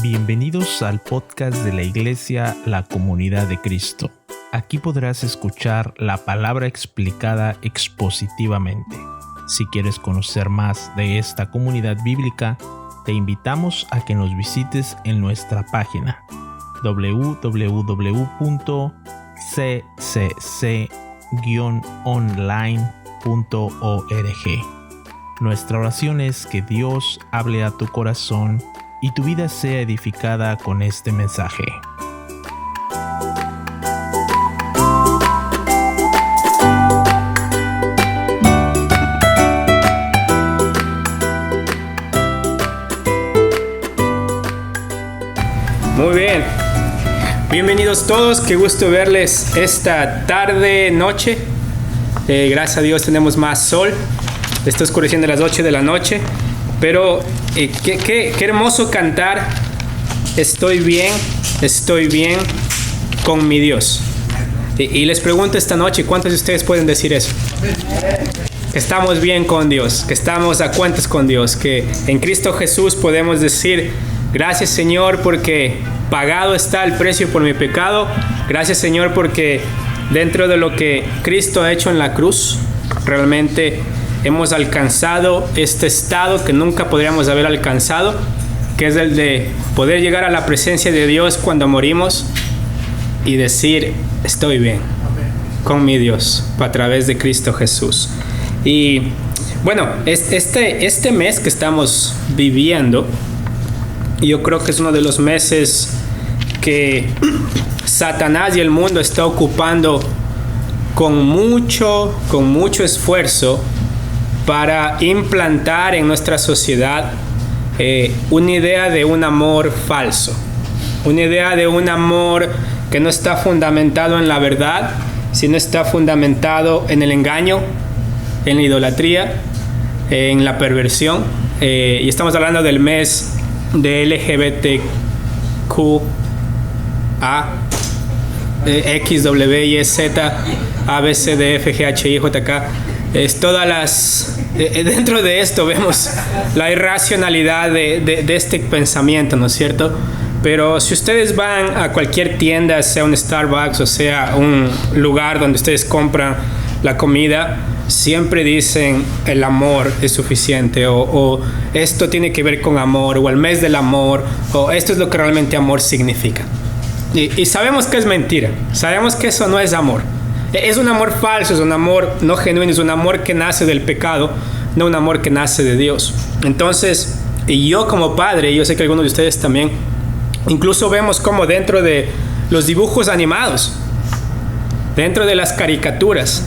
Bienvenidos al podcast de la Iglesia La Comunidad de Cristo. Aquí podrás escuchar la palabra explicada expositivamente. Si quieres conocer más de esta comunidad bíblica, te invitamos a que nos visites en nuestra página www.ccc-online.org. Nuestra oración es que Dios hable a tu corazón y tu vida sea edificada con este mensaje. Muy bien, bienvenidos todos, qué gusto verles esta tarde, noche. Gracias a Dios tenemos más sol, está oscureciendo a las 8 de la noche, pero qué hermoso cantar, estoy bien con mi Dios. Y les pregunto esta noche, ¿cuántos de ustedes pueden decir eso? Que estamos bien con Dios, que estamos a cuentas con Dios, que en Cristo Jesús podemos decir: gracias, Señor, porque pagado está el precio por mi pecado. Gracias, Señor, porque dentro de lo que Cristo ha hecho en la cruz, realmente hemos alcanzado este estado que nunca podríamos haber alcanzado, que es el de poder llegar a la presencia de Dios cuando morimos y decir: estoy bien con mi Dios a través de Cristo Jesús. Y bueno, este mes que estamos viviendo, yo creo que es uno de los meses que Satanás y el mundo está ocupando con mucho esfuerzo para implantar en nuestra sociedad una idea de un amor falso, una idea de un amor que no está fundamentado en la verdad, sino está fundamentado en el engaño, en la idolatría, en la perversión. Y estamos hablando del mes de LGBTQA, X, W, Y, Z, A, B, C, D, F, G, H, I, J, K. Dentro de esto vemos la irracionalidad de este pensamiento, ¿no es cierto? Pero si ustedes van a cualquier tienda, sea un Starbucks o sea un lugar donde ustedes compran la comida, siempre dicen: el amor es suficiente, o esto tiene que ver con amor, o el mes del amor, o esto es lo que realmente amor significa. Y sabemos que es mentira, sabemos que eso no es amor. Es un amor falso, es un amor no genuino, es un amor que nace del pecado, no un amor que nace de Dios. Entonces, y yo como padre, yo sé que algunos de ustedes también, incluso vemos como dentro de los dibujos animados, dentro de las caricaturas,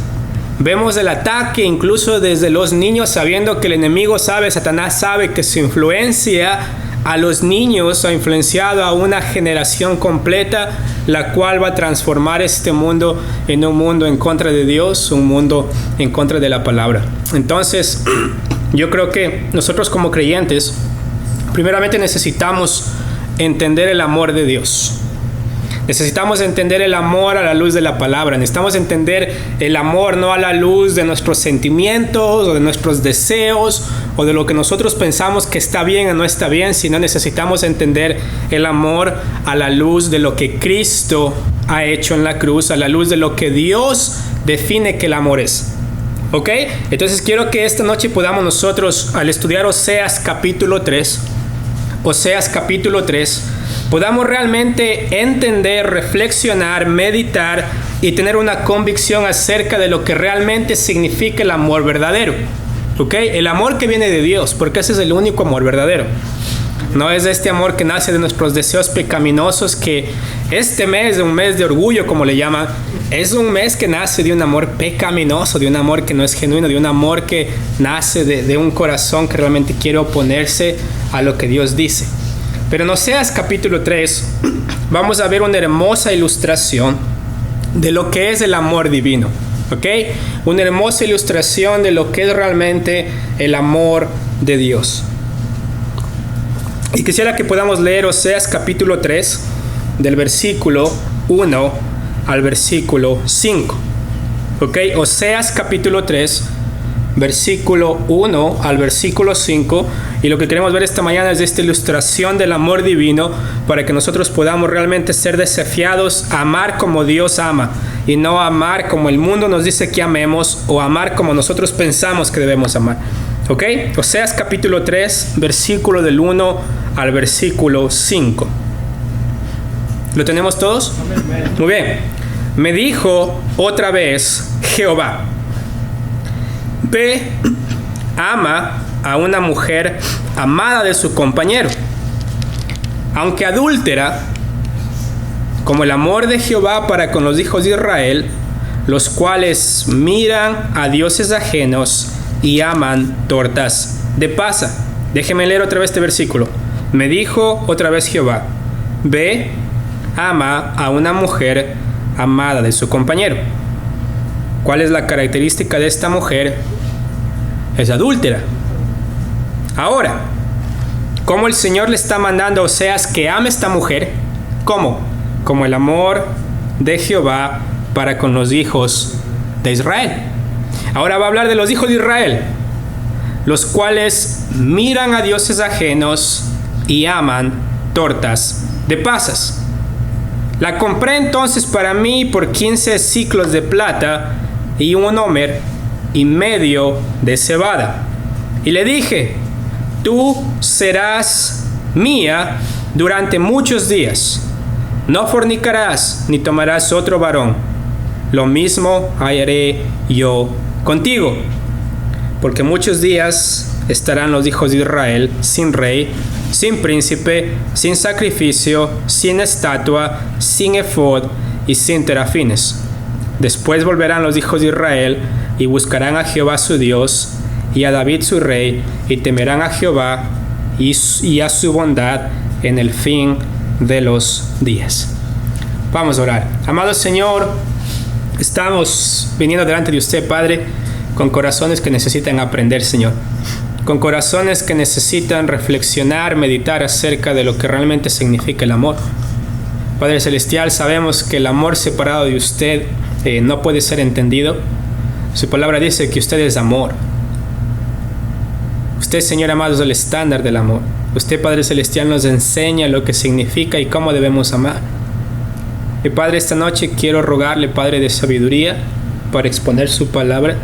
vemos el ataque incluso desde los niños, sabiendo que el enemigo sabe, Satanás sabe que su influencia a los niños ha influenciado a una generación completa, la cual va a transformar este mundo en un mundo en contra de Dios, un mundo en contra de la palabra. Entonces, yo creo que nosotros como creyentes, primeramente necesitamos entender el amor de Dios. Necesitamos entender el amor a la luz de la palabra. Necesitamos entender el amor no a la luz de nuestros sentimientos o de nuestros deseos o de lo que nosotros pensamos que está bien o no está bien, sino necesitamos entender el amor a la luz de lo que Cristo ha hecho en la cruz, a la luz de lo que Dios define que el amor es. ¿Ok? Entonces quiero que esta noche podamos nosotros, al estudiar Oseas capítulo 3, podamos realmente entender, reflexionar, meditar y tener una convicción acerca de lo que realmente significa el amor verdadero. ¿Ok? El amor que viene de Dios, porque ese es el único amor verdadero. No es este amor que nace de nuestros deseos pecaminosos, que este mes, un mes de orgullo como le llaman, es un mes que nace de un amor pecaminoso, de un amor que no es genuino, de un amor que nace de un corazón que realmente quiere oponerse a lo que Dios dice. Pero en Oseas capítulo 3 vamos a ver una hermosa ilustración de lo que es el amor divino. ¿Ok? Una hermosa ilustración de lo que es realmente el amor de Dios. Y quisiera que podamos leer Oseas capítulo 3 del versículo 1 al versículo 5. ¿Ok? Oseas capítulo 3 versículo 1 al versículo 5, y lo que queremos ver esta mañana es esta ilustración del amor divino para que nosotros podamos realmente ser desafiados a amar como Dios ama y no amar como el mundo nos dice que amemos o amar como nosotros pensamos que debemos amar. ¿Ok? Oseas capítulo 3, versículo del 1 al versículo 5. ¿Lo tenemos todos? Muy bien. Me dijo otra vez Jehová: ve, ama a una mujer amada de su compañero, aunque adúltera, como el amor de Jehová para con los hijos de Israel, los cuales miran a dioses ajenos y aman tortas de pasa. Déjeme leer otra vez este versículo. Me dijo otra vez Jehová: ve, ama a una mujer amada de su compañero. ¿Cuál es la característica de esta mujer? Es adúltera. Ahora, ¿cómo el Señor le está mandando a Oseas que ame a esta mujer? ¿Cómo? Como el amor de Jehová para con los hijos de Israel. Ahora va a hablar de los hijos de Israel, los cuales miran a dioses ajenos y aman tortas de pasas. La compré entonces para mí por 15 siclos de plata y un homer y medio de cebada. Y le dije: tú serás mía durante muchos días. No fornicarás ni tomarás otro varón. Lo mismo haré yo contigo. Porque muchos días estarán los hijos de Israel sin rey, sin príncipe, sin sacrificio, sin estatua, sin efod y sin terafines. Después volverán los hijos de Israel y buscarán a Jehová su Dios y a David su rey, y temerán a Jehová y a su bondad en el fin de los días. Vamos a orar. Amado Señor, estamos viniendo delante de usted, Padre, con corazones que necesitan aprender, Señor. Con corazones que necesitan reflexionar, meditar acerca de lo que realmente significa el amor. Padre Celestial, sabemos que el amor separado de usted no puede ser entendido. Su palabra dice que usted es amor. Usted, Señor amado, es el estándar del amor. Usted, Padre Celestial, nos enseña lo que significa y cómo debemos amar. Y Padre, esta noche quiero rogarle, Padre, de sabiduría para exponer su palabra.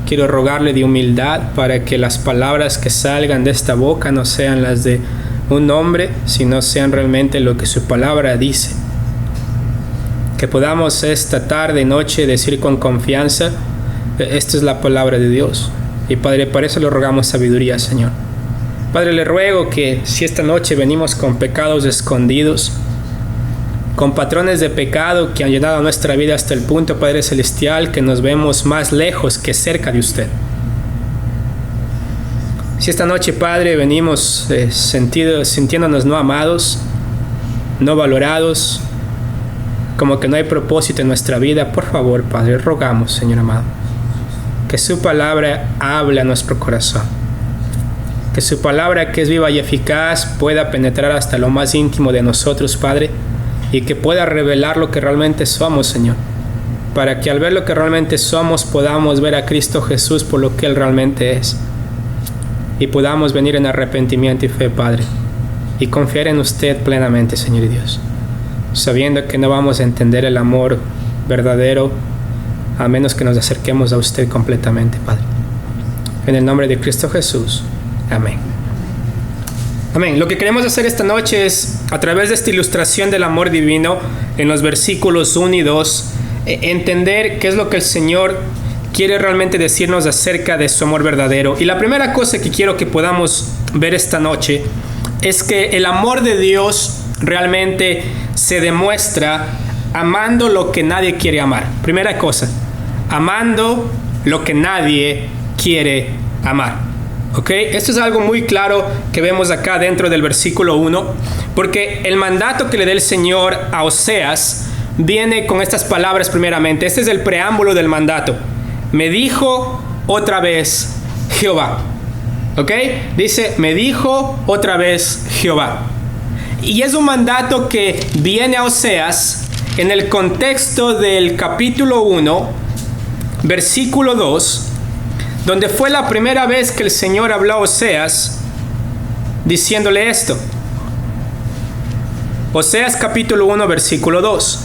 Quiero rogarle de humildad para que las palabras que salgan de esta boca no sean las de un hombre, sino sean realmente lo que su palabra dice. Que podamos esta tarde y noche decir con confianza: esta es la palabra de Dios. Y Padre, para eso le rogamos sabiduría, Señor. Padre, le ruego que si esta noche venimos con pecados escondidos, con patrones de pecado que han llenado nuestra vida hasta el punto, Padre Celestial, que nos vemos más lejos que cerca de usted. Si esta noche, Padre, venimos sintiéndonos no amados, no valorados, como que no hay propósito en nuestra vida, por favor, Padre, rogamos, Señor amado, que su palabra hable a nuestro corazón. Que su palabra, que es viva y eficaz, pueda penetrar hasta lo más íntimo de nosotros, Padre, y que pueda revelar lo que realmente somos, Señor. Para que al ver lo que realmente somos, podamos ver a Cristo Jesús por lo que Él realmente es. Y podamos venir en arrepentimiento y fe, Padre. Y confiar en usted plenamente, Señor y Dios. Sabiendo que no vamos a entender el amor verdadero a menos que nos acerquemos a usted completamente, Padre. En el nombre de Cristo Jesús. Amén. Amén. Lo que queremos hacer esta noche es, a través de esta ilustración del amor divino, en los versículos 1 y 2, entender qué es lo que el Señor quiere realmente decirnos acerca de su amor verdadero. Y la primera cosa que quiero que podamos ver esta noche es que el amor de Dios realmente se demuestra amando lo que nadie quiere amar. Primera cosa, amando lo que nadie quiere amar. ¿Ok? Esto es algo muy claro que vemos acá dentro del versículo 1, porque el mandato que le da el Señor a Oseas viene con estas palabras primeramente. Este es el preámbulo del mandato. Me dijo otra vez Jehová. ¿Ok? Dice, me dijo otra vez Jehová. Y es un mandato que viene a Oseas en el contexto del capítulo 1, versículo 2, donde fue la primera vez que el Señor habló a Oseas diciéndole esto. Oseas capítulo 1, versículo 2.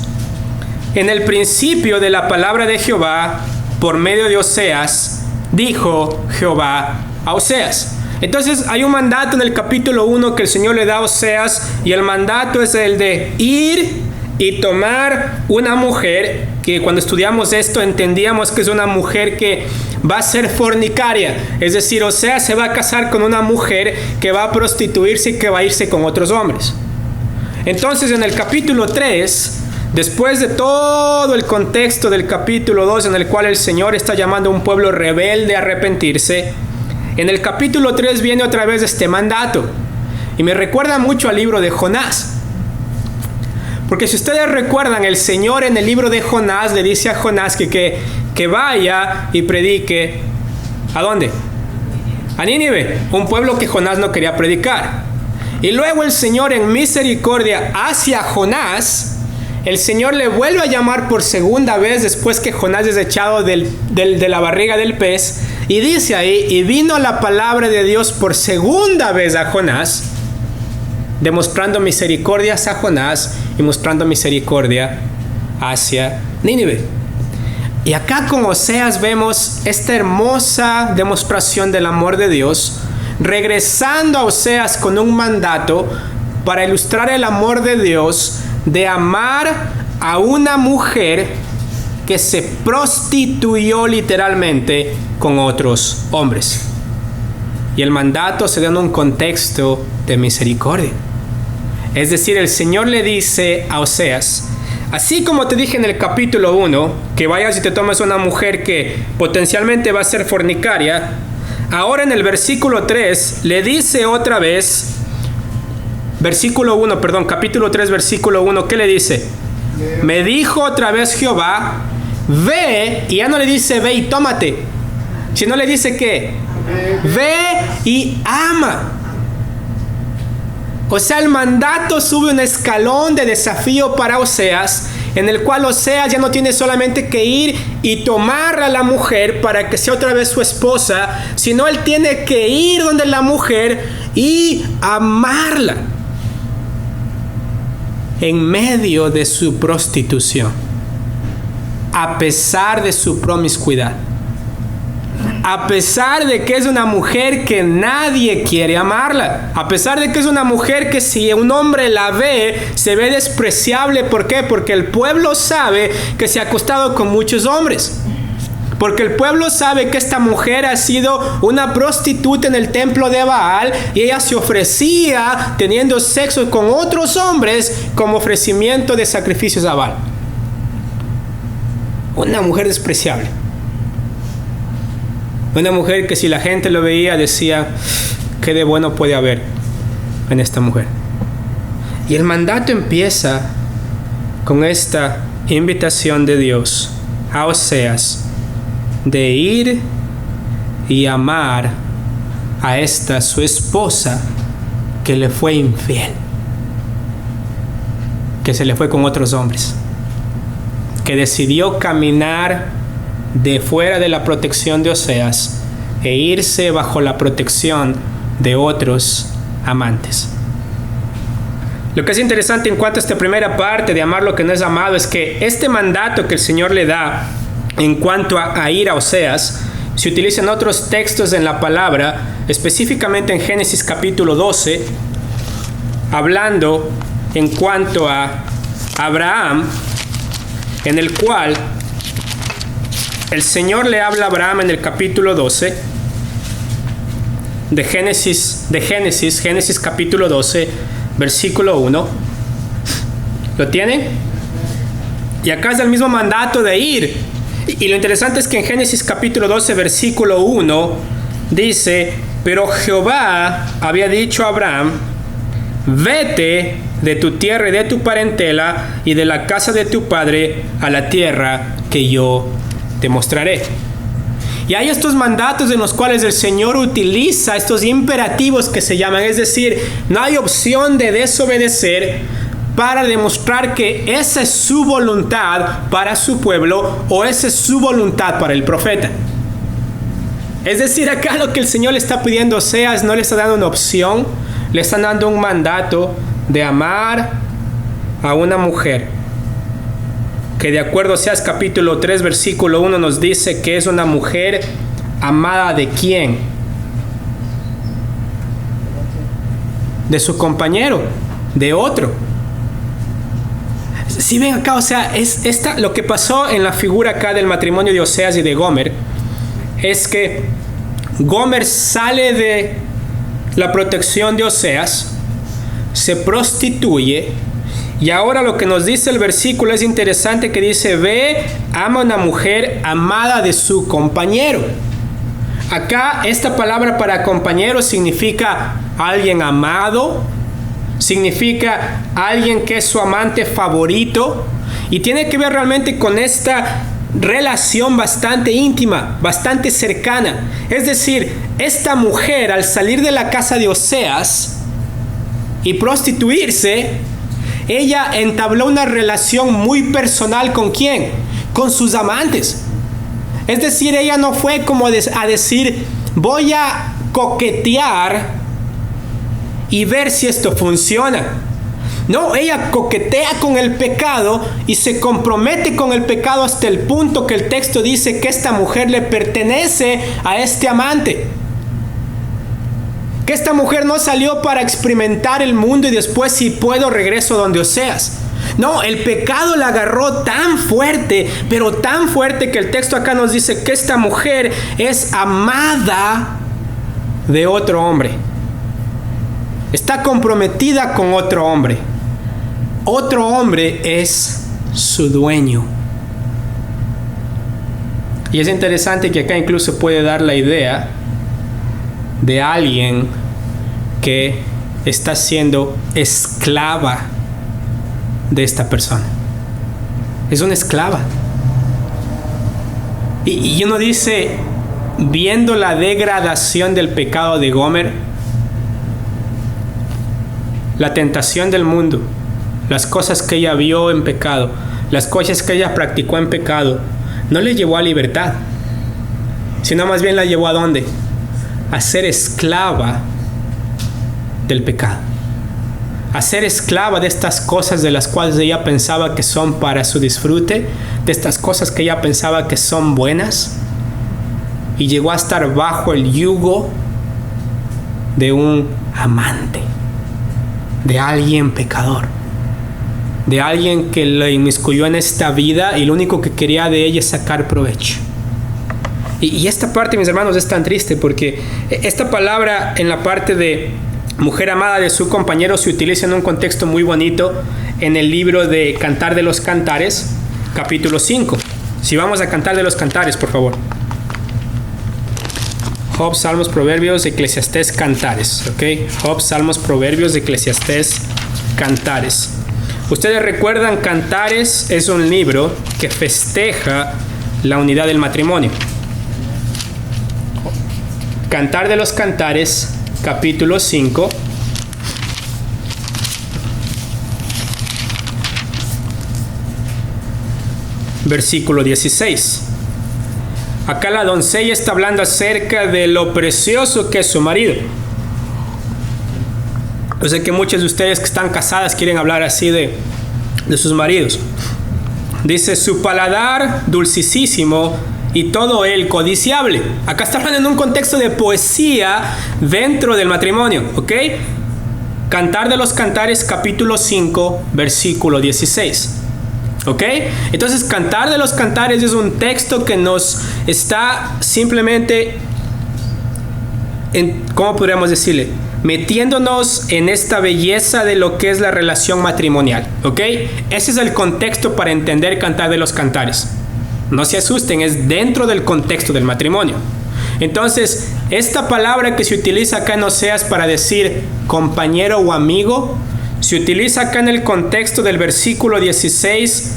En el principio de la palabra de Jehová, por medio de Oseas, dijo Jehová a Oseas. Entonces hay un mandato en el capítulo 1 que el Señor le da a Oseas, y el mandato es el de ir y tomar una mujer, que cuando estudiamos esto entendíamos que es una mujer que va a ser fornicaria, es decir, Oseas se va a casar con una mujer que va a prostituirse y que va a irse con otros hombres. Entonces en el capítulo 3, después de todo el contexto del capítulo 2 en el cual el Señor está llamando a un pueblo rebelde a arrepentirse, en el capítulo 3 viene otra vez este mandato, y me recuerda mucho al libro de Jonás. Porque si ustedes recuerdan, el Señor en el libro de Jonás le dice a Jonás que vaya y predique. ¿A dónde? A Nínive, un pueblo que Jonás no quería predicar. Y luego el Señor, en misericordia hacia Jonás, el Señor le vuelve a llamar por segunda vez después que Jonás es echado de la barriga del pez. Y dice ahí, y vino la palabra de Dios por segunda vez a Jonás, demostrando misericordia hacia Jonás y mostrando misericordia hacia Nínive. Y acá con Oseas vemos esta hermosa demostración del amor de Dios, regresando a Oseas con un mandato para ilustrar el amor de Dios de amar a una mujer que se prostituyó literalmente con otros hombres. Y el mandato se da en un contexto de misericordia. Es decir, el Señor le dice a Oseas, así como te dije en el capítulo 1, que vayas y te tomes una mujer que potencialmente va a ser fornicaria, ahora en el versículo 3 le dice otra vez, capítulo 3, versículo 1, ¿qué le dice? Me dijo otra vez Jehová, ve, y ya no le dice ve y tómate, sino le dice ¿qué? Ve y ama. O sea, el mandato sube un escalón de desafío para Oseas, en el cual Oseas ya no tiene solamente que ir y tomar a la mujer para que sea otra vez su esposa, sino él tiene que ir donde la mujer y amarla en medio de su prostitución, a pesar de su promiscuidad, a pesar de que es una mujer que nadie quiere amarla, a pesar de que es una mujer que si un hombre la ve, se ve despreciable. ¿Por qué? Porque el pueblo sabe que se ha acostado con muchos hombres. Porque el pueblo sabe que esta mujer ha sido una prostituta en el templo de Baal y ella se ofrecía teniendo sexo con otros hombres como ofrecimiento de sacrificios a Baal. Una mujer despreciable. Una mujer que si la gente lo veía decía, ¿qué de bueno puede haber en esta mujer? Y el mandato empieza con esta invitación de Dios a Oseas de ir y amar a esta su esposa que le fue infiel, que se le fue con otros hombres, que decidió caminar de fuera de la protección de Oseas e irse bajo la protección de otros amantes. Lo que es interesante en cuanto a esta primera parte de amar lo que no es amado es que este mandato que el Señor le da en cuanto a ir a Oseas se utiliza en otros textos en la palabra, específicamente en Génesis capítulo 12, hablando en cuanto a Abraham, en el cual el Señor le habla a Abraham en el capítulo 12 de Génesis capítulo 12, versículo 1. ¿Lo tienen? Y acá es el mismo mandato de ir. Y lo interesante es que en Génesis capítulo 12, versículo 1, dice, pero Jehová había dicho a Abraham, vete de tu tierra y de tu parentela y de la casa de tu padre a la tierra que yo te mostraré. Y hay estos mandatos en los cuales el Señor utiliza estos imperativos que se llaman, es decir, no hay opción de desobedecer para demostrar que esa es su voluntad para su pueblo o esa es su voluntad para el profeta. Es decir, acá lo que el Señor le está pidiendo a Oseas no le está dando una opción, le está dando un mandato de amar a una mujer que, de acuerdo a Oseas capítulo 3 versículo 1, nos dice que es una mujer amada ¿de quién? De su compañero, de otro. Si ven acá, o sea, lo que pasó en la figura acá del matrimonio de Oseas y de Gomer es que Gomer sale de la protección de Oseas, se prostituye, y ahora lo que nos dice el versículo es interesante, que dice: ve, ama a una mujer amada de su compañero. Acá esta palabra para compañero significa alguien amado, significa alguien que es su amante favorito, y tiene que ver realmente con esta relación bastante íntima, bastante cercana. Es decir, esta mujer, al salir de la casa de Oseas y prostituirse, ella entabló una relación muy personal. ¿Con quién? Con sus amantes. Es decir, ella no fue como a decir: voy a coquetear y ver si esto funciona. No, ella coquetea con el pecado y se compromete con el pecado hasta el punto que el texto dice que esta mujer le pertenece a este amante. Que esta mujer no salió para experimentar el mundo y después, si puedo, regreso donde Oseas. No, el pecado la agarró tan fuerte, pero tan fuerte, que el texto acá nos dice que esta mujer es amada de otro hombre. Está comprometida con otro hombre. Otro hombre es su dueño. Y es interesante que acá incluso puede dar la idea de alguien que está siendo esclava de esta persona. Es una esclava. Y uno dice, viendo la degradación del pecado de Gomer, la tentación del mundo, las cosas que ella vio en pecado, las cosas que ella practicó en pecado, no le llevó a libertad, sino más bien la llevó ¿a dónde? A ser esclava del pecado, a ser esclava de estas cosas de las cuales ella pensaba que son para su disfrute, de estas cosas que ella pensaba que son buenas, y llegó a estar bajo el yugo de un amante, de alguien pecador, de alguien que la inmiscuyó en esta vida y lo único que quería de ella es sacar provecho. Y esta parte, mis hermanos, es tan triste, porque esta palabra en la parte de mujer amada de su compañero se utiliza en un contexto muy bonito en el libro de Cantar de los Cantares, capítulo 5. Si vamos a Cantar de los Cantares, por favor. Job, Salmos, Proverbios, Eclesiastés, Cantares. ¿Ok? Job, Salmos, Proverbios, Eclesiastés, Cantares. Ustedes recuerdan, Cantares es un libro que festeja la unidad del matrimonio. Cantar de los Cantares, capítulo 5. Versículo 16. Acá la doncella está hablando acerca de lo precioso que es su marido. Yo sé que muchos de ustedes que están casadas quieren hablar así de sus maridos. Dice: su paladar dulcísimo y todo él codiciable. Acá está hablando en un contexto de poesía dentro del matrimonio, ¿ok? Cantar de los Cantares, capítulo 5, versículo 16. ¿Ok? Entonces, Cantar de los Cantares es un texto que nos está simplemente, ¿cómo podríamos decirle? Metiéndonos en esta belleza de lo que es la relación matrimonial. ¿Ok? Ese es el contexto para entender Cantar de los Cantares. No se asusten, es dentro del contexto del matrimonio. Entonces, esta palabra que se utiliza acá en Oseas para decir compañero o amigo, se utiliza acá en el contexto del versículo 16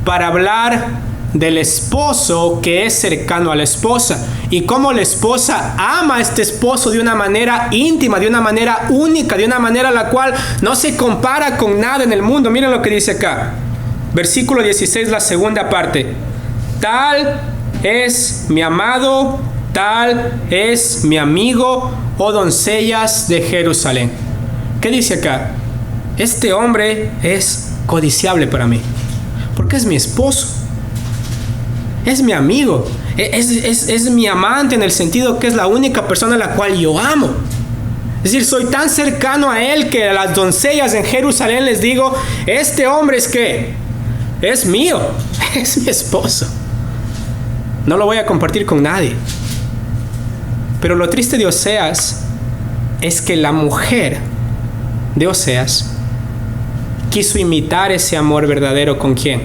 para hablar del esposo que es cercano a la esposa y cómo la esposa ama a este esposo de una manera íntima, de una manera única, de una manera la cual no se compara con nada en el mundo. Miren lo que dice acá, versículo 16, la segunda parte: tal es mi amado tal es mi amigo, oh doncellas de Jerusalén. ¿Qué dice acá? Este hombre es codiciable para mí, porque es mi esposo, es mi amigo, es mi amante, en el sentido que es la única persona a la cual yo amo. Es decir, soy tan cercano a él que a las doncellas en Jerusalén les digo, este hombre es ¿qué? Es mío, es mi esposo. No lo voy a compartir con nadie. Pero lo triste de Oseas es que la mujer de Oseas quiso imitar ese amor verdadero. ¿Con quién?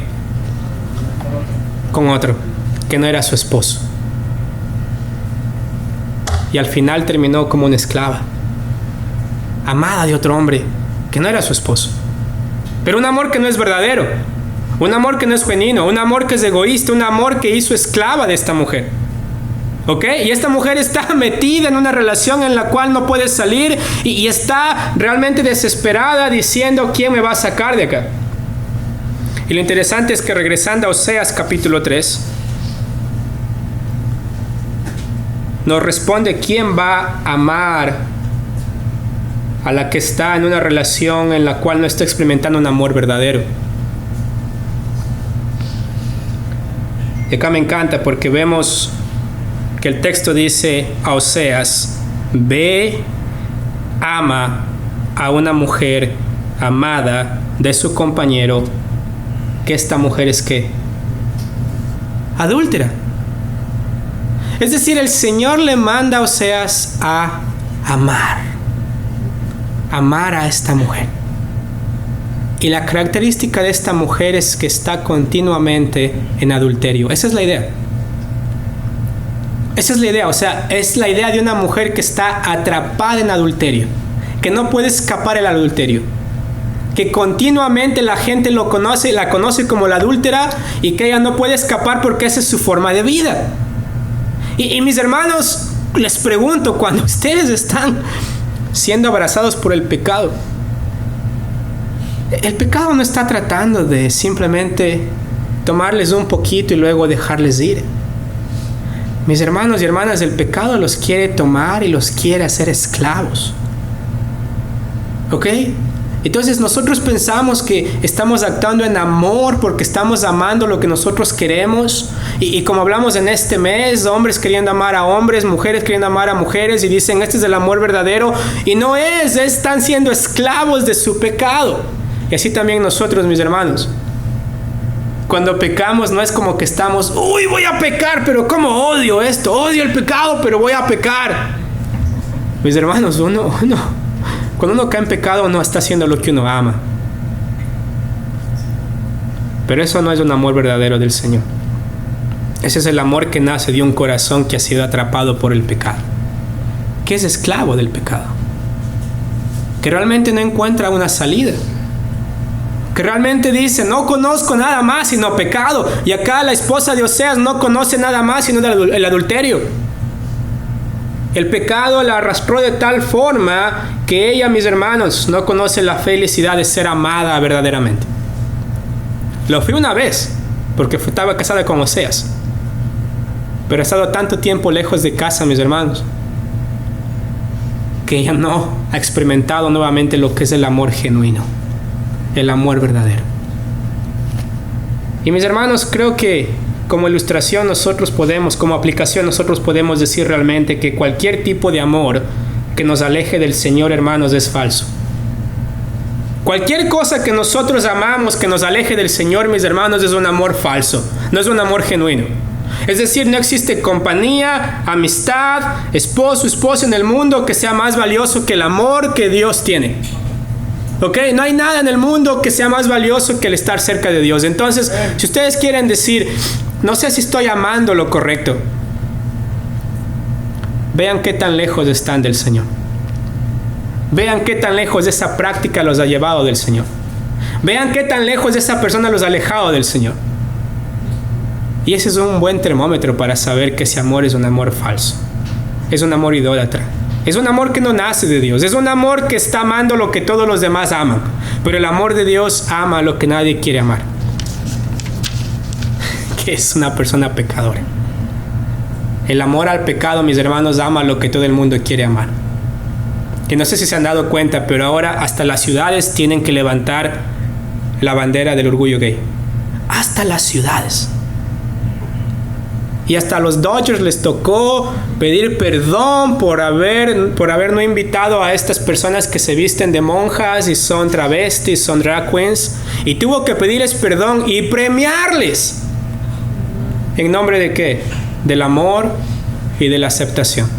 Con otro, que no era su esposo. Y al final terminó como una esclava, amada de otro hombre que no era su esposo. Pero un amor que no es verdadero, un amor que no es genuino, un amor que es egoísta, un amor que hizo esclava de esta mujer. ¿Ok? Y esta mujer está metida en una relación en la cual no puede salir y está realmente desesperada diciendo, ¿quién me va a sacar de acá? Y lo interesante es que regresando a Oseas capítulo 3, nos responde quién va a amar a la que está en una relación en la cual no está experimentando un amor verdadero. Y acá me encanta porque vemos que el texto dice a Oseas, ve, ama a una mujer amada de su compañero, que esta mujer es ¿qué? Adúltera. Es decir, el Señor le manda a Oseas a amar a esta mujer. Y la característica de esta mujer es que está continuamente en adulterio. Esa es la idea. Esa es la idea, o sea, es la idea de una mujer que está atrapada en adulterio, que no puede escapar del adulterio, que continuamente la gente la conoce como la adúltera y que ella no puede escapar porque esa es su forma de vida. Y mis hermanos, les pregunto, cuando ustedes están siendo abrazados por el pecado no está tratando de simplemente tomarles un poquito y luego dejarles ir. Mis hermanos y hermanas, el pecado los quiere tomar y los quiere hacer esclavos. ¿Ok? Entonces nosotros pensamos que estamos actuando en amor porque estamos amando lo que nosotros queremos. Y como hablamos en este mes, hombres queriendo amar a hombres, mujeres queriendo amar a mujeres, y dicen, este es el amor verdadero. Y no están siendo esclavos de su pecado. Y así también nosotros, mis hermanos. Cuando pecamos no es como que estamos, uy, voy a pecar, pero cómo odio esto, odio el pecado, pero voy a pecar. Mis hermanos, cuando uno cae en pecado no está haciendo lo que uno ama. Pero eso no es un amor verdadero del Señor. Ese es el amor que nace de un corazón que ha sido atrapado por el pecado, que es esclavo del pecado, que realmente no encuentra una salida, que realmente dice, no conozco nada más sino pecado. Y acá la esposa de Oseas no conoce nada más sino el adulterio. El pecado la arrastró de tal forma que ella, mis hermanos, no conoce la felicidad de ser amada verdaderamente. Lo fui una vez, porque estaba casada con Oseas, pero ha estado tanto tiempo lejos de casa, mis hermanos, que ella no ha experimentado nuevamente lo que es el amor genuino, el amor verdadero. Y mis hermanos, creo que como ilustración nosotros podemos, como aplicación nosotros podemos decir realmente que cualquier tipo de amor que nos aleje del Señor, hermanos, es falso. Cualquier cosa que nosotros amamos que nos aleje del Señor, mis hermanos, es un amor falso, no es un amor genuino. Es decir, no existe compañía, amistad, esposo, esposa en el mundo que sea más valioso que el amor que Dios tiene. ¿Ok? No hay nada en el mundo que sea más valioso que el estar cerca de Dios. Entonces, si ustedes quieren decir, no sé si estoy amando lo correcto, vean qué tan lejos están del Señor. Vean qué tan lejos esa práctica los ha llevado del Señor. Vean qué tan lejos esa persona los ha alejado del Señor. Y ese es un buen termómetro para saber que ese amor es un amor falso. Es un amor idólatra. Es un amor que no nace de Dios. Es un amor que está amando lo que todos los demás aman. Pero el amor de Dios ama lo que nadie quiere amar, que es una persona pecadora. El amor al pecado, mis hermanos, ama lo que todo el mundo quiere amar. Que no sé si se han dado cuenta, pero ahora hasta las ciudades tienen que levantar la bandera del orgullo gay. Hasta las ciudades. Y hasta a los Dodgers les tocó pedir perdón por haber no invitado a estas personas que se visten de monjas y son travestis, son drag queens. Y tuvo que pedirles perdón y premiarles. ¿En nombre de qué? Del amor y de la aceptación.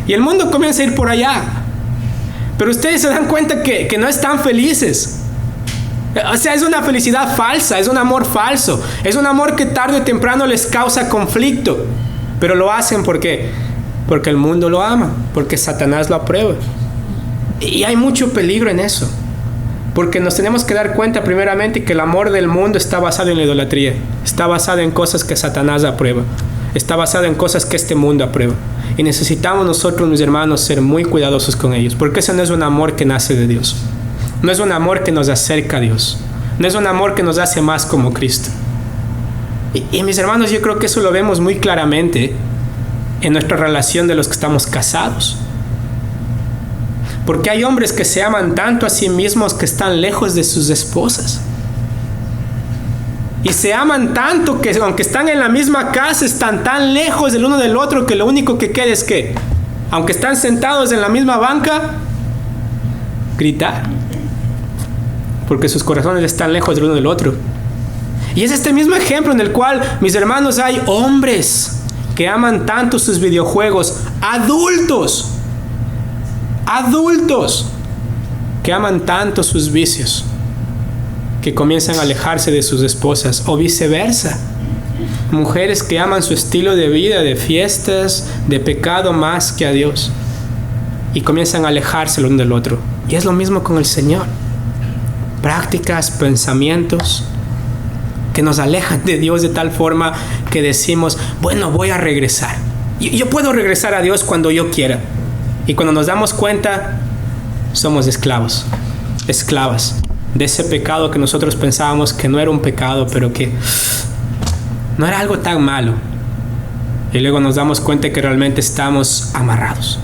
Y el mundo comienza a ir por allá. Pero ustedes se dan cuenta que no están felices. O sea, es una felicidad falsa, es un amor falso. Es un amor que tarde o temprano les causa conflicto. Pero lo hacen ¿por qué? Porque el mundo lo ama, porque Satanás lo aprueba. Y hay mucho peligro en eso. Porque nos tenemos que dar cuenta primeramente que el amor del mundo está basado en la idolatría. Está basado en cosas que Satanás aprueba. Está basado en cosas que este mundo aprueba. Y necesitamos nosotros, mis hermanos, ser muy cuidadosos con ellos. Porque ese no es un amor que nace de Dios. No es un amor que nos acerca a Dios. No es un amor que nos hace más como Cristo. Y mis hermanos, yo creo que eso lo vemos muy claramente en nuestra relación de los que estamos casados. Porque hay hombres que se aman tanto a sí mismos que están lejos de sus esposas. Y se aman tanto que aunque están en la misma casa, están tan lejos del uno del otro que lo único que queda es que, aunque están sentados en la misma banca, gritar. Porque sus corazones están lejos del uno del otro. Y es este mismo ejemplo en el cual, mis hermanos, hay hombres que aman tanto sus videojuegos, adultos, que aman tanto sus vicios, que comienzan a alejarse de sus esposas, o viceversa. Mujeres que aman su estilo de vida, de fiestas, de pecado más que a Dios, y comienzan a alejarse el uno del otro. Y es lo mismo con el Señor. Prácticas, pensamientos que nos alejan de Dios de tal forma que decimos, bueno, voy a regresar. Yo puedo regresar a Dios cuando yo quiera. Y cuando nos damos cuenta, somos esclavas de ese pecado que nosotros pensábamos que no era un pecado, pero que no era algo tan malo. Y luego nos damos cuenta que realmente estamos amarrados.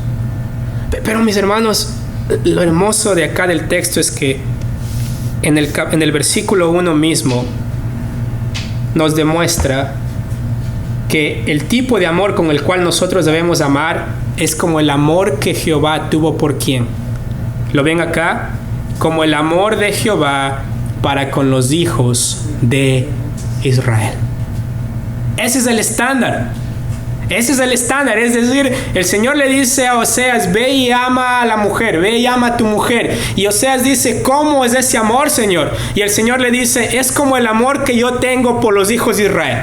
Pero mis hermanos, lo hermoso de acá del texto es que en el versículo 1 mismo nos demuestra que el tipo de amor con el cual nosotros debemos amar es como el amor que Jehová tuvo por ¿quién? ¿Lo ven acá? Como el amor de Jehová para con los hijos de Israel. Ese es el estándar. Ese es el estándar. Es decir, el Señor le dice a Oseas, ve y ama a la mujer, ve y ama a tu mujer. Y Oseas dice, ¿cómo es ese amor, Señor? Y el Señor le dice, es como el amor que yo tengo por los hijos de Israel.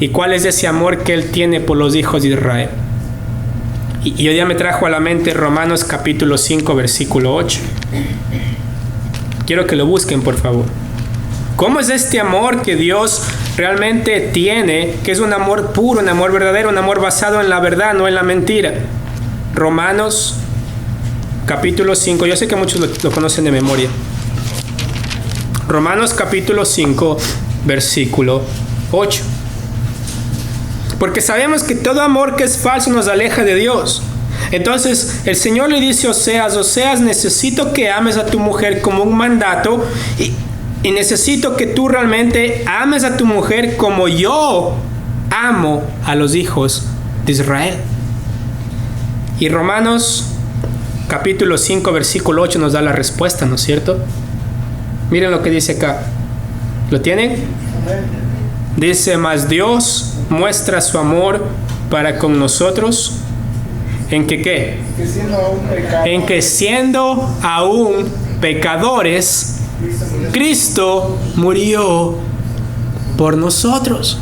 ¿Y cuál es ese amor que Él tiene por los hijos de Israel? Y hoy día me trajo a la mente Romanos capítulo 5, versículo 8. Quiero que lo busquen, por favor. ¿Cómo es este amor que Dios realmente tiene? Que es un amor puro, un amor verdadero, un amor basado en la verdad, no en la mentira. Romanos capítulo 5. Yo sé que muchos lo conocen de memoria. Romanos capítulo 5, versículo 8. Porque sabemos que todo amor que es falso nos aleja de Dios. Entonces el Señor le dice a Oseas, necesito que ames a tu mujer como un mandato y necesito que tú realmente ames a tu mujer como yo amo a los hijos de Israel. Y Romanos capítulo 5 versículo 8 nos da la respuesta, ¿no es cierto? Miren lo que dice acá. ¿Lo tienen? Dice, mas Dios muestra su amor para con nosotros en que ¿qué? En que siendo aún pecadores, Cristo murió por nosotros.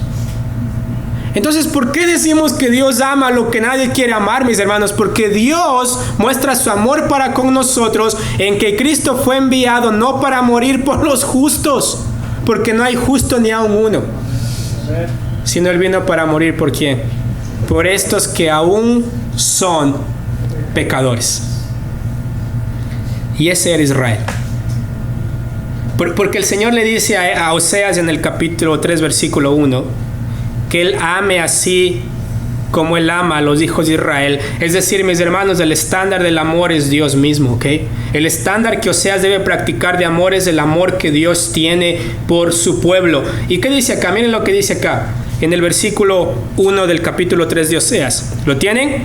Entonces, ¿por qué decimos que Dios ama lo que nadie quiere amar, mis hermanos? Porque Dios muestra su amor para con nosotros en que Cristo fue enviado no para morir por los justos, porque no hay justo ni aun uno, sino Él vino para morir ¿por quién? Por estos que aún son pecadores. Y ese era Israel. Porque el Señor le dice a Oseas en el capítulo 3, versículo 1, que Él ame así como Él ama a los hijos de Israel. Es decir, mis hermanos, el estándar del amor es Dios mismo, ¿ok? El estándar que Oseas debe practicar de amor es el amor que Dios tiene por su pueblo. ¿Y qué dice acá? Miren lo que dice acá, en el versículo 1 del capítulo 3 de Oseas. ¿Lo tienen?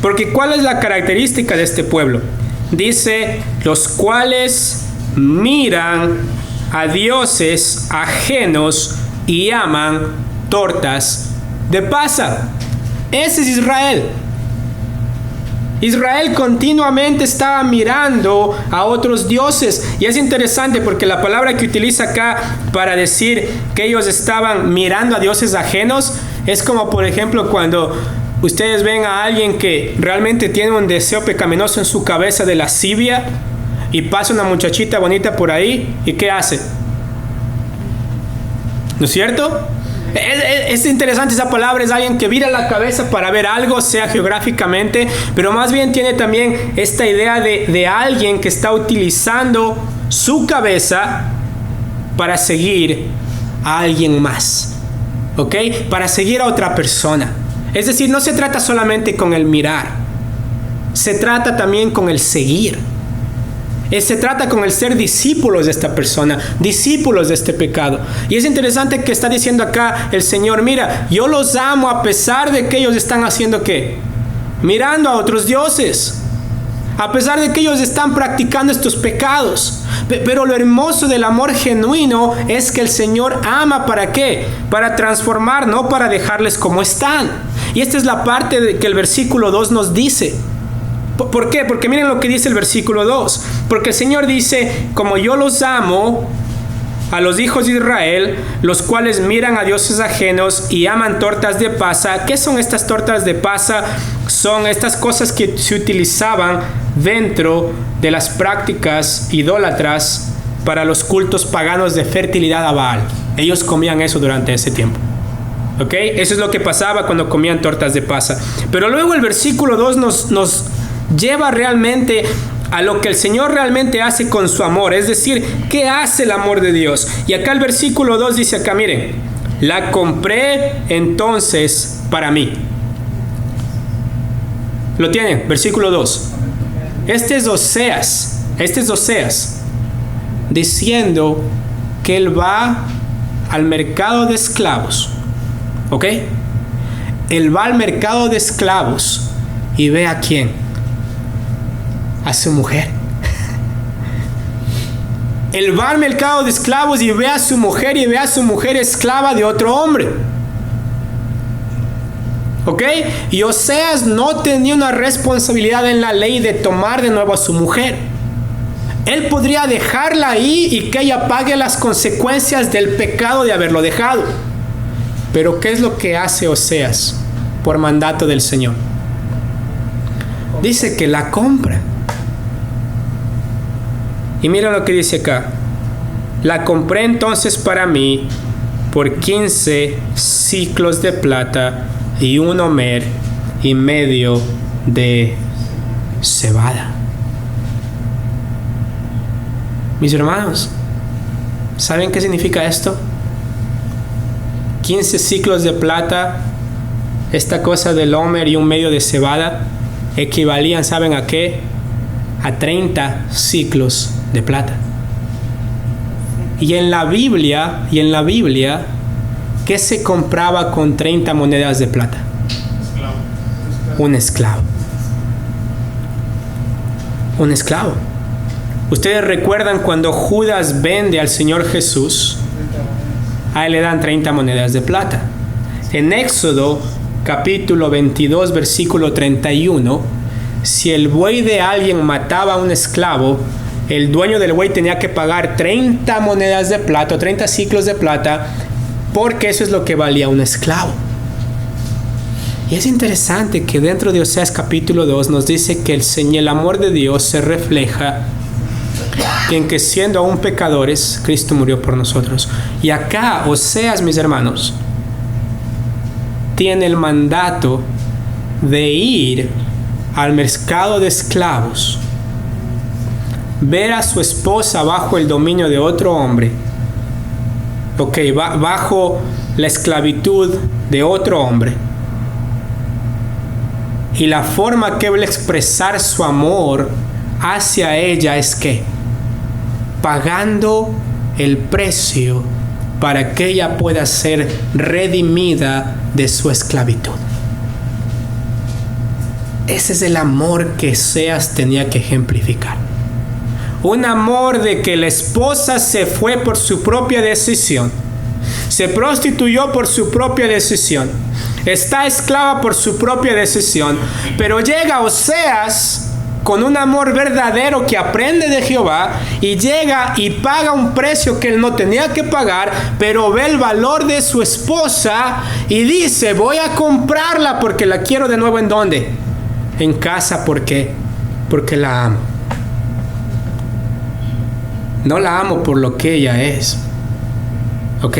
Porque ¿cuál es la característica de este pueblo? Dice, los cuales miran a dioses ajenos y aman tortas de pasa. Ese es Israel. Israel continuamente estaba mirando a otros dioses. Y es interesante porque la palabra que utiliza acá para decir que ellos estaban mirando a dioses ajenos es como, por ejemplo, cuando ustedes ven a alguien que realmente tiene un deseo pecaminoso en su cabeza de lascivia y pasa una muchachita bonita por ahí, ¿y qué hace? ¿No es cierto? Es interesante esa palabra, es alguien que vira la cabeza para ver algo, sea geográficamente, pero más bien tiene también esta idea de alguien que está utilizando su cabeza para seguir a alguien más, ¿ok? Para seguir a otra persona. Es decir, no se trata solamente con el mirar, se trata también con el seguir. Se trata con el ser discípulos de esta persona, discípulos de este pecado. Y es interesante que está diciendo acá el Señor, mira, yo los amo a pesar de que ellos están haciendo ¿qué? Mirando a otros dioses. A pesar de que ellos están practicando estos pecados. Pero lo hermoso del amor genuino es que el Señor ama ¿para qué? Para transformar, no para dejarles como están. Y esta es la parte de que el versículo 2 nos dice. ¿Por qué? Porque miren lo que dice el versículo 2. Porque el Señor dice, como yo los amo a los hijos de Israel, los cuales miran a dioses ajenos y aman tortas de pasa. ¿Qué son estas tortas de pasa? Son estas cosas que se utilizaban dentro de las prácticas idólatras para los cultos paganos de fertilidad a Baal. Ellos comían eso durante ese tiempo. ¿Ok? Eso es lo que pasaba cuando comían tortas de pasa. Pero luego el versículo 2 nos lleva realmente a lo que el Señor realmente hace con su amor. Es decir, ¿qué hace el amor de Dios? Y acá el versículo 2 dice acá, miren, la compré entonces para mí. ¿Lo tienen? Versículo 2. Este es Oseas diciendo que él va al mercado de esclavos. ¿Ok? Él va al mercado de esclavos y ve a quién. A su mujer. Él va al mercado de esclavos y ve a su mujer y ve a su mujer esclava de otro hombre. ¿Ok? Y Oseas no tenía una responsabilidad en la ley de tomar de nuevo a su mujer. Él podría dejarla ahí y que ella pague las consecuencias del pecado de haberlo dejado. Pero ¿qué es lo que hace Oseas por mandato del Señor? Dice que la compra. Y mira lo que dice acá. La compré entonces para mí por 15 siclos de plata y 1 homer y medio de cebada. Mis hermanos, ¿saben qué significa esto? 15 ciclos de plata, esta cosa del homer y 1 medio de cebada, equivalían, ¿saben a qué? A 30 ciclos de plata. Y en la Biblia, ¿qué se compraba con 30 monedas de plata? Un esclavo. Un esclavo. Ustedes recuerdan cuando Judas vende al Señor Jesús, a él le dan 30 monedas de plata. En Éxodo capítulo 22 versículo 31, si el buey de alguien mataba a un esclavo, el dueño del buey tenía que pagar 30 monedas de plata, 30 ciclos de plata, porque eso es lo que valía un esclavo. Y es interesante que dentro de Oseas capítulo 2 nos dice que el amor de Dios se refleja en que siendo aún pecadores, Cristo murió por nosotros. Y acá Oseas, mis hermanos, tiene el mandato de ir al mercado de esclavos, ver a su esposa bajo el dominio de otro hombre, bajo la esclavitud de otro hombre. Y la forma que él expresar su amor hacia ella es que pagando el precio para que ella pueda ser redimida de su esclavitud. Ese es el amor que Oseas tenía que ejemplificar. Un amor de que la esposa se fue por su propia decisión, se prostituyó por su propia decisión, está esclava por su propia decisión, pero llega Oseas con un amor verdadero que aprende de Jehová y llega y paga un precio que él no tenía que pagar, pero ve el valor de su esposa y dice: voy a comprarla porque la quiero de nuevo. ¿En dónde? En casa. ¿Por qué? Porque la amo. No la amo por lo que ella es. ¿Ok?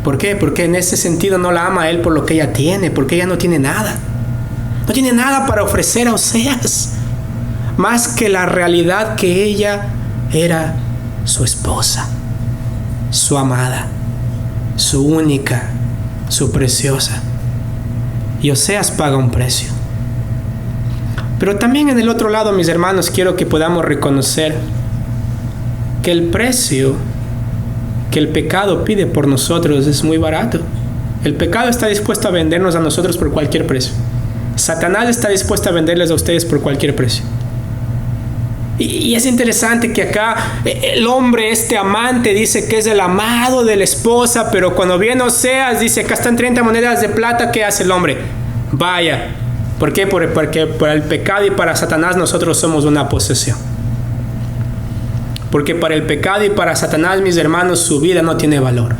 ¿Por qué? Porque en ese sentido no la ama a él por lo que ella tiene, porque ella no tiene nada. No tiene nada para ofrecer a Oseas, más que la realidad que ella era su esposa, su amada, su única, su preciosa. Y Oseas paga un precio. Pero también en el otro lado, mis hermanos, quiero que podamos reconocer que el precio que el pecado pide por nosotros es muy barato. El pecado está dispuesto a vendernos a nosotros por cualquier precio. Satanás está dispuesto a venderles a ustedes por cualquier precio. Y es interesante que acá el hombre, este amante, dice que es el amado de la esposa, pero cuando viene Oseas dice: acá están 30 monedas de plata. ¿Qué hace el hombre? Vaya. ¿Por qué? Porque para el pecado y para Satanás nosotros somos una posesión. Porque para el pecado y para Satanás, mis hermanos, su vida no tiene valor.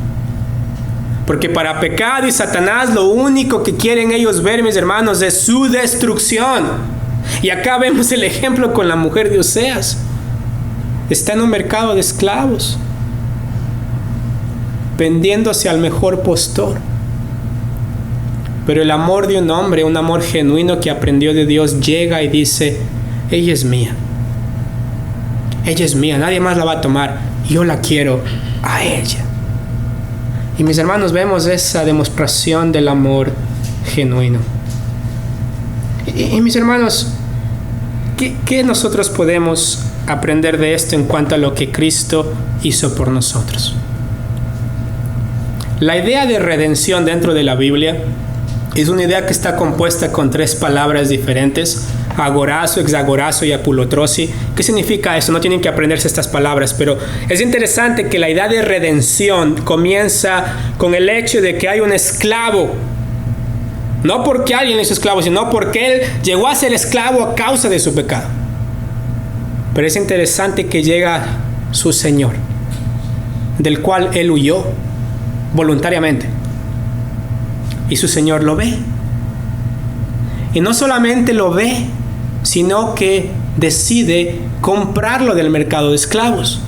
Porque para pecado y Satanás lo único que quieren ellos ver, mis hermanos, es su destrucción. Y acá vemos el ejemplo con la mujer de Oseas. Está en un mercado de esclavos, vendiéndose al mejor postor. Pero el amor de un hombre, un amor genuino que aprendió de Dios, llega y dice: ella es mía. Ella es mía, nadie más la va a tomar. Yo la quiero a ella. Y mis hermanos, vemos esa demostración del amor genuino. Y mis hermanos, ¿qué nosotros podemos aprender de esto en cuanto a lo que Cristo hizo por nosotros? La idea de redención dentro de la Biblia es una idea que está compuesta con 3 palabras diferentes: agorazo, exagorazo y apulotrosi. ¿Qué significa eso? No tienen que aprenderse estas palabras, pero es interesante que la idea de redención comienza con el hecho de que hay un esclavo. No porque alguien es esclavo, sino porque él llegó a ser esclavo a causa de su pecado. Pero es interesante que llega su Señor, del cual él huyó voluntariamente. Y su Señor lo ve. Y no solamente lo ve, sino que decide comprarlo del mercado de esclavos.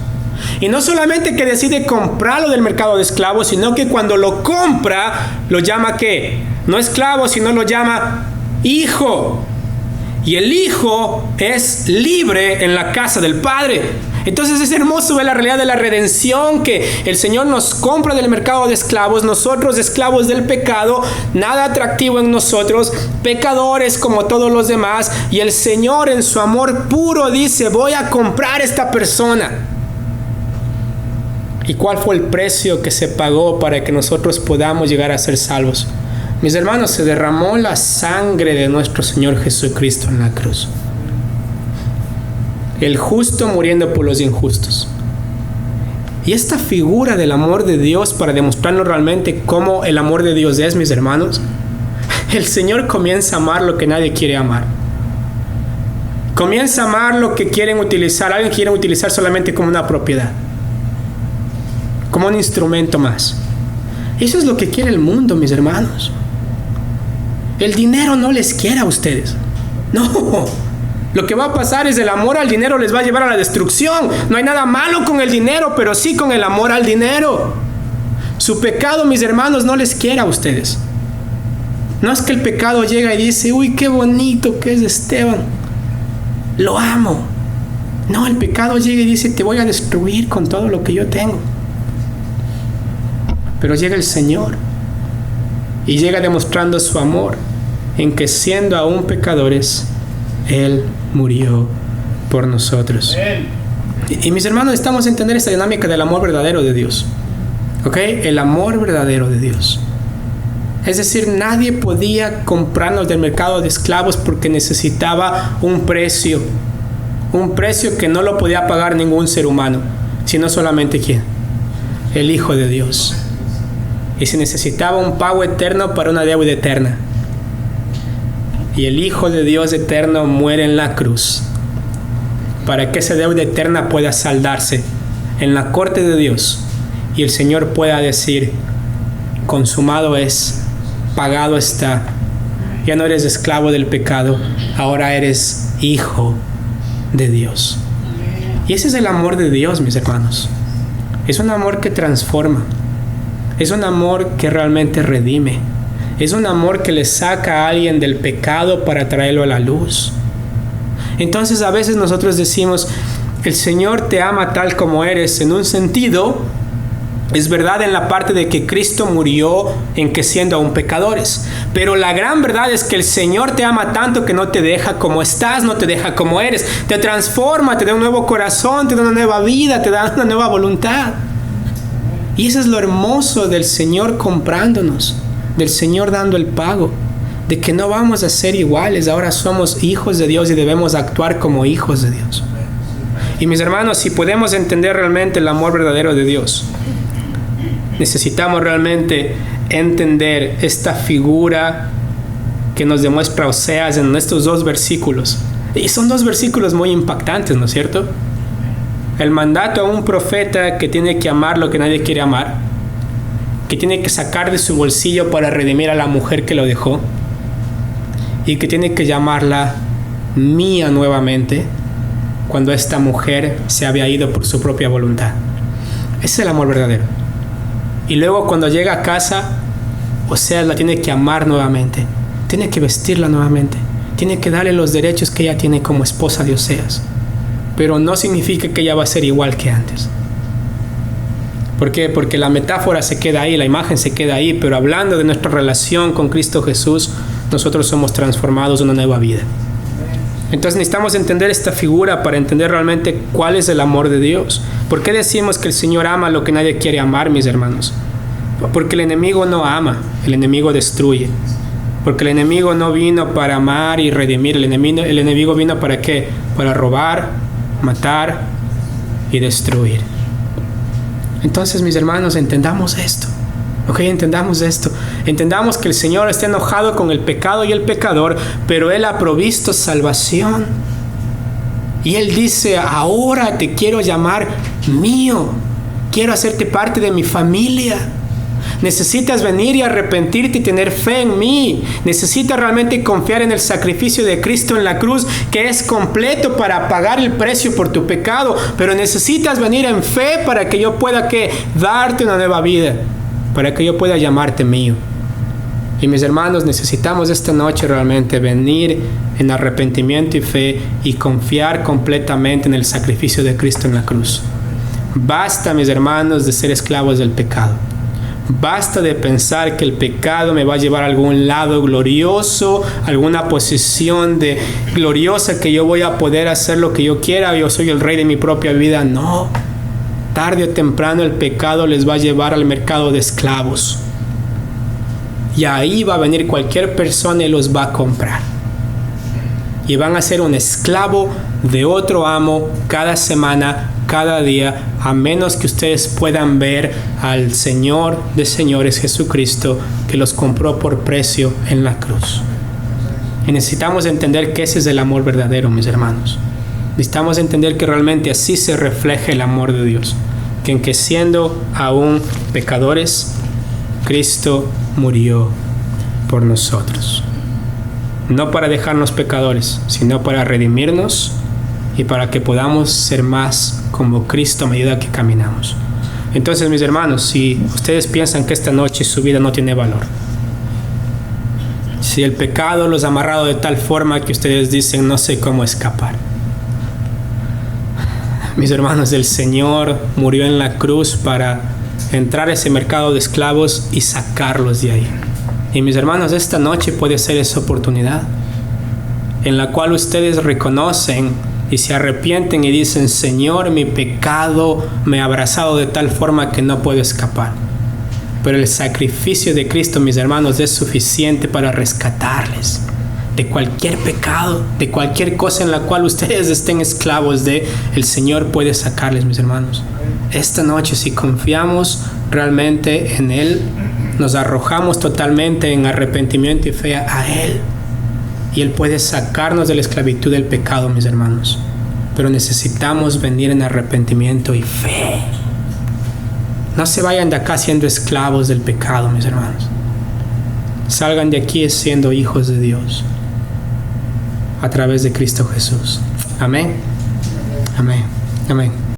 Y no solamente que decide comprarlo del mercado de esclavos, sino que cuando lo compra, lo llama ¿qué? No esclavo, sino lo llama hijo. Y el hijo es libre en la casa del Padre. Entonces es hermoso ver la realidad de la redención, que el Señor nos compra del mercado de esclavos, nosotros esclavos del pecado, nada atractivo en nosotros, pecadores como todos los demás, y el Señor en su amor puro dice: voy a comprar esta persona. ¿Y cuál fue el precio que se pagó para que nosotros podamos llegar a ser salvos? Mis hermanos, se derramó la sangre de nuestro Señor Jesucristo en la cruz. El justo muriendo por los injustos. Y esta figura del amor de Dios, para demostrarnos realmente cómo el amor de Dios es, mis hermanos, el Señor comienza a amar lo que nadie quiere amar. Comienza a amar lo que quieren utilizar. Alguien quiere utilizar solamente como una propiedad, como un instrumento más. Eso es lo que quiere el mundo, mis hermanos. El dinero no les quiere a ustedes. No. Lo que va a pasar es el amor al dinero les va a llevar a la destrucción. No hay nada malo con el dinero, pero sí con el amor al dinero. Su pecado, mis hermanos, no les quiere a ustedes. No es que el pecado llega y dice: uy, qué bonito que es Esteban, lo amo. No, el pecado llega y dice: te voy a destruir con todo lo que yo tengo. Pero llega el Señor Y llega demostrando su amor en que siendo aún pecadores, Él murió por nosotros. Y mis hermanos, necesitamos entender esta dinámica del amor verdadero de Dios. ¿Ok? El amor verdadero de Dios. Es decir, nadie podía comprarnos del mercado de esclavos porque necesitaba un precio que no lo podía pagar ningún ser humano, sino solamente ¿quién? El Hijo de Dios. Y se necesitaba un pago eterno para una deuda eterna. Y el Hijo de Dios eterno muere en la cruz para que esa deuda eterna pueda saldarse en la corte de Dios y el Señor pueda decir: consumado es, pagado está. Ya no eres esclavo del pecado, ahora eres hijo de Dios. Y ese es el amor de Dios, mis hermanos. Es un amor que transforma. Es un amor que realmente redime. Es un amor que le saca a alguien del pecado para traerlo a la luz. Entonces a veces nosotros decimos: el Señor te ama tal como eres. En un sentido, es verdad en la parte de que Cristo murió en que siendo aún pecadores. Pero la gran verdad es que el Señor te ama tanto que no te deja como estás, no te deja como eres. Te transforma, te da un nuevo corazón, te da una nueva vida, te da una nueva voluntad. Y eso es lo hermoso del Señor comprándonos, del Señor dando el pago, de que no vamos a ser iguales, ahora somos hijos de Dios y debemos actuar como hijos de Dios. Y mis hermanos, si podemos entender realmente el amor verdadero de Dios, necesitamos realmente entender esta figura que nos demuestra Oseas en estos 2 versículos. Y son 2 versículos muy impactantes, ¿no es cierto? El mandato a un profeta que tiene que amar lo que nadie quiere amar, que tiene que sacar de su bolsillo para redimir a la mujer que lo dejó, y que tiene que llamarla mía nuevamente cuando esta mujer se había ido por su propia voluntad. Ese es el amor verdadero. Y luego cuando llega a casa, Oseas la tiene que amar nuevamente, tiene que vestirla nuevamente, tiene que darle los derechos que ella tiene como esposa de Oseas. Pero no significa que ella va a ser igual que antes. ¿Por qué? Porque la metáfora se queda ahí, la imagen se queda ahí, pero hablando de nuestra relación con Cristo Jesús, nosotros somos transformados en una nueva vida. Entonces necesitamos entender esta figura para entender realmente cuál es el amor de Dios. ¿Por qué decimos que el Señor ama lo que nadie quiere amar, mis hermanos? Porque el enemigo no ama, el enemigo destruye. Porque el enemigo no vino para amar y redimir, el enemigo vino ¿para qué? Para robar, matar y destruir. Entonces, mis hermanos, entendamos esto. Ok, entendamos esto. Entendamos que el Señor está enojado con el pecado y el pecador, pero Él ha provisto salvación. Y Él dice: ahora te quiero llamar mío. Quiero hacerte parte de mi familia. Necesitas venir y arrepentirte y tener fe en mí. Necesitas realmente confiar en el sacrificio de Cristo en la cruz, que es completo para pagar el precio por tu pecado. Pero necesitas venir en fe para que yo pueda darte una nueva vida, para que yo pueda llamarte mío. Y mis hermanos, necesitamos esta noche realmente venir en arrepentimiento y fe y confiar completamente en el sacrificio de Cristo en la cruz. Basta, mis hermanos, de ser esclavos del pecado. Basta de pensar que el pecado me va a llevar a algún lado glorioso, alguna posición gloriosa que yo voy a poder hacer lo que yo quiera, yo soy el rey de mi propia vida. No, tarde o temprano el pecado les va a llevar al mercado de esclavos. Y ahí va a venir cualquier persona y los va a comprar. Y van a ser un esclavo de otro amo cada semana, cada día, a menos que ustedes puedan ver al Señor de señores, Jesucristo, que los compró por precio en la cruz. Y necesitamos entender que ese es el amor verdadero, mis hermanos. Necesitamos entender que realmente así se refleja el amor de Dios, que en que siendo aún pecadores, Cristo murió por nosotros. No para dejarnos pecadores, sino para redimirnos y para que podamos ser más como Cristo a medida que caminamos. Entonces, mis hermanos, si ustedes piensan que esta noche su vida no tiene valor, si el pecado los ha amarrado de tal forma que ustedes dicen no sé cómo escapar, mis hermanos, el Señor murió en la cruz para entrar a ese mercado de esclavos y sacarlos de ahí Y mis hermanos, esta noche puede ser esa oportunidad en la cual ustedes reconocen y se arrepienten y dicen: Señor, mi pecado me ha abrazado de tal forma que no puedo escapar. Pero el sacrificio de Cristo, mis hermanos, es suficiente para rescatarles de cualquier pecado, de cualquier cosa en la cual ustedes estén esclavos de. El Señor puede sacarles, mis hermanos. Esta noche, si confiamos realmente en Él, nos arrojamos totalmente en arrepentimiento y fe a Él, y Él puede sacarnos de la esclavitud del pecado, mis hermanos. Pero necesitamos venir en arrepentimiento y fe. No se vayan de acá siendo esclavos del pecado, mis hermanos. Salgan de aquí siendo hijos de Dios a través de Cristo Jesús. Amén. Amén. Amén.